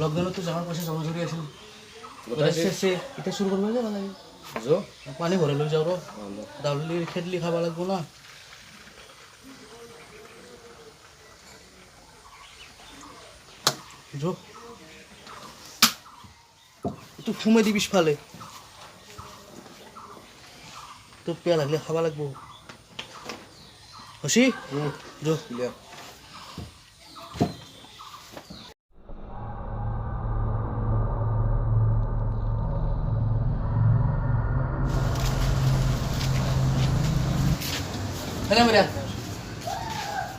লকডাউনত তো যাওয়ার পাশে জমা ধরে আছিল শেষে এটা শুরু করবো যাব লাগে পানী ভৰাই লৈ যাওঁ ৰ দাউলি খেদলি খাব লাগিব না যো এইটো সোমাই দি পিছফালে তো পিয়া লাগিলে খাব লাগিব হসি যো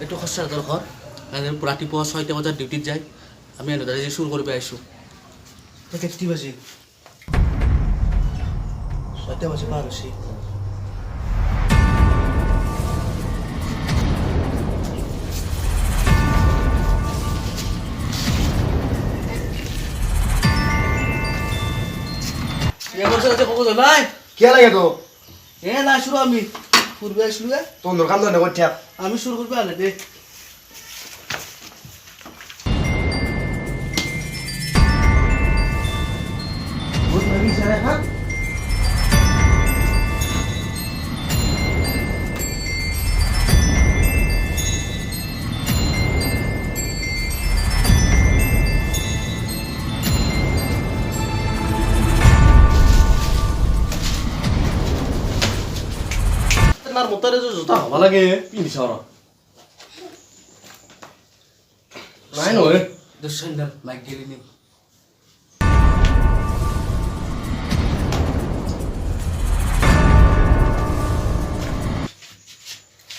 এইটো খচ্চাৰ ঘৰ ৰাতিপুৱা 6টা বজাত ডিউটিত যায় আমি এনেদৰে চুৰ কৰিব আহিছোঁ কেইটা বাজি 6টা বাজি পাৰ হৈছে কিয় লাগে তো নাই চুৰ আমি ফুৰিব আহিছিলোঁ তোর কাম ধরে করছে আমি চুৰ কৰিব আনে দে আপনার মোতারে যে জুতা হবা লাগে পিন্ধিছ আর নাই নয় দুঃসন্দাল মাইক গেলি নি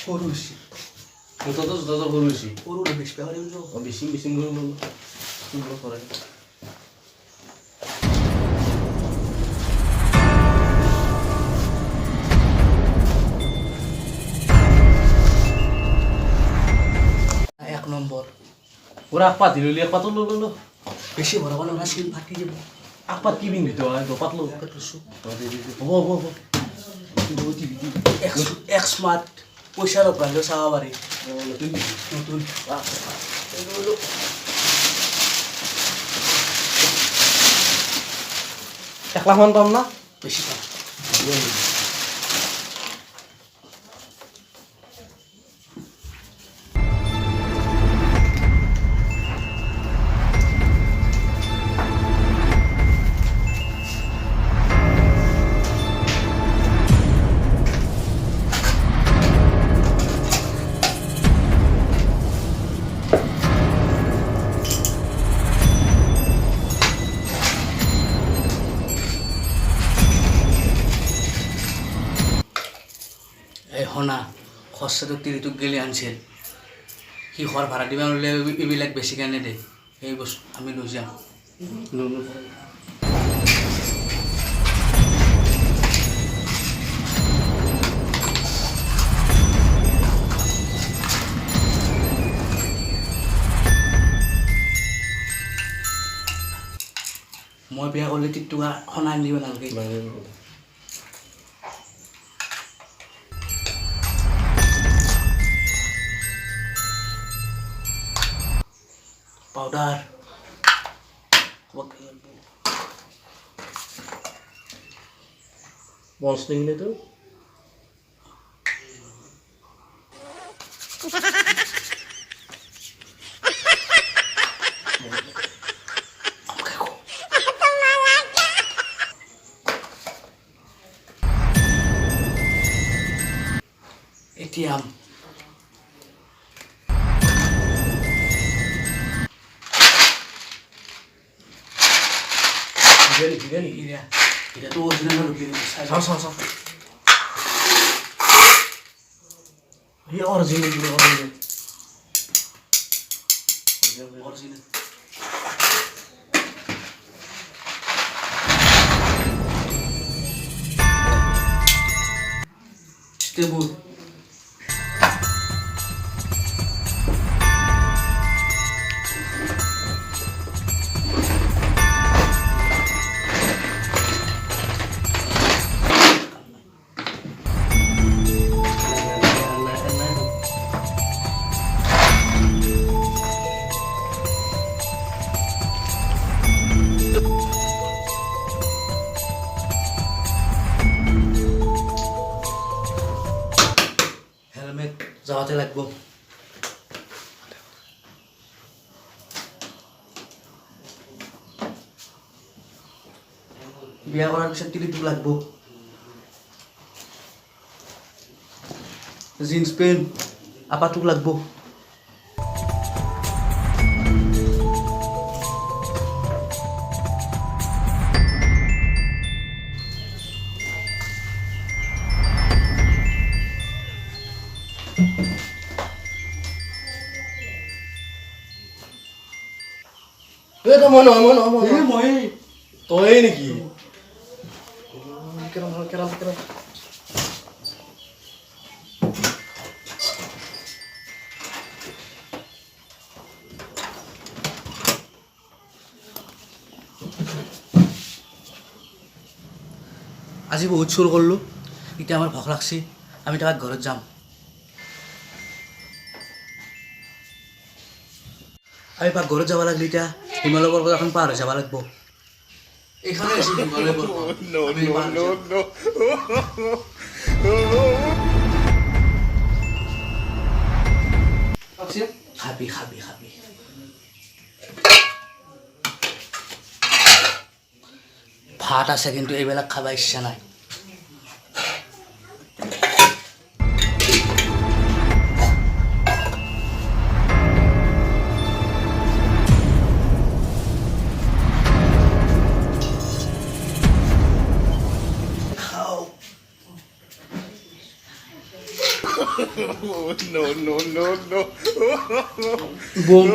পড়ুছি মোতা তো জুতা তো পড়ুছি পড়ু বেশ পারে যো বেশি বেশি গুলো করে নম্বর পুরা আপা দিলি আপা তো লো বেশি বড় বড় না সিল ফাটি যাব আপা কি বিন দিতে হয় তো পাতলো কাটলছু হবো এক স্মার্ট পয়সার ব্র্যান্ড সাবা পারি নতুন একলা মান পাম না বেশি পাম হনা খরচাটো তিৰিটোক গেলি আনছিল সি ঘৰ ভাড়া দিব নহ'লে এইবিলাক বেছিকৈ আনে দে এই বস্তু আমি লৈ যাম মই বিয়া কৰিলে টিকটুকা খনা আনি দিব নালাগে পাউডার বস নিলে তো ATM Gini, iya. Tidak tuh original begini. Sama. Iya original juga original. Original. Stable. যাওয়াতে লাগবো। বিয়া করার পিছত তিরিটোক লাগবো। জিন্স পেন্ট আপাটোক লাগবো। তই মই তই নেকি কেৰাম আজি বহুত চুৰ কৰিলোঁ, এতিয়া আমাৰ ভোক লাগছি, আমি তাত ঘৰত যাম। আমি পাক ঘৰত যাব লাগিলে এতিয়া হিমালয় পৰ্বত এখন পাৰ হৈ যাব লাগিব। এইখনে আছে হিমালয় পৰ্বত। খাবি খাবি খাবি। ভাত আছে কিন্তু এইবিলাক খাব ইচ্ছা নাই। no. Boom.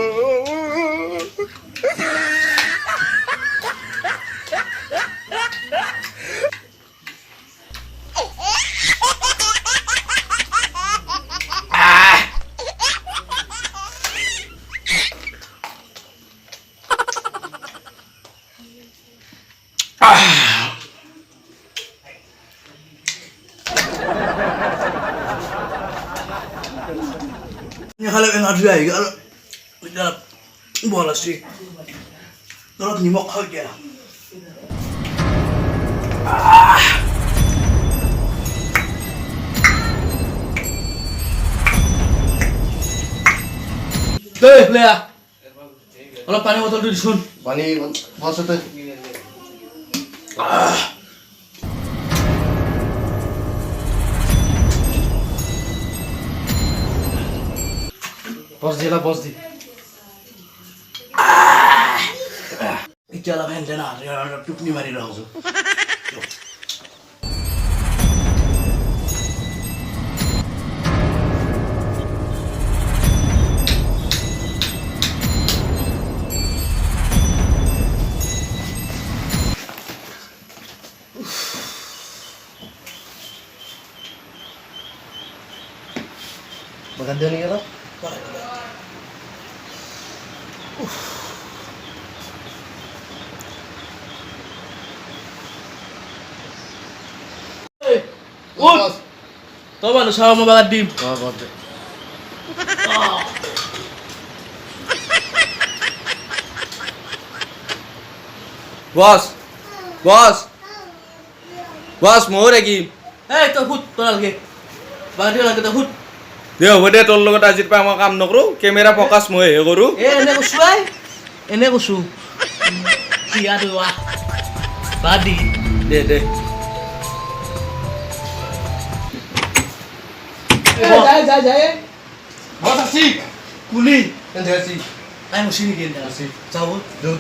Kalau yang ada lagi kalau dalam bola sih, kalau nimok aja. Deh, Lea. Kalau panik botol itu disun. পানী বছতে বস দি Itu lah main dana, ya tuh ni mari rahu. makan dia nih kan Ut, kau mana sama banget dim? বস মোহর কি Hei, tuh hut, tuh lagi. Bagi lagi tuh hut. দে হ'ব দে তোৰ লগত আজিৰ পৰা মই কাম নকৰোঁ camera focus মইহে কৰোঁ Ene kusu ay, ene kusu. Iya dua. Badi. দে দে যায় বস আসি Kuli. কেন আসি Ay musim ini dia. Musim. Jauh. দেউ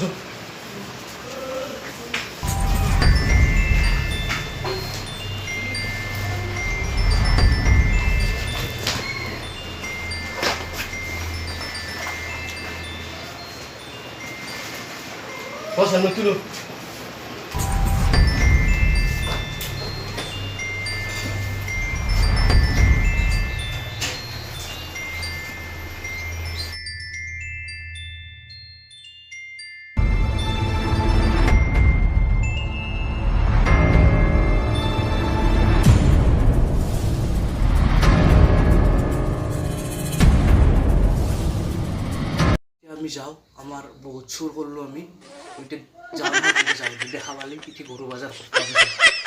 bos helmet dulu আমি যাও আমার বহুত সুর করলো আমি ওইটা যাও না ওইটা যাও দেখা পালি পিঠে গরু বাজার করতে হবে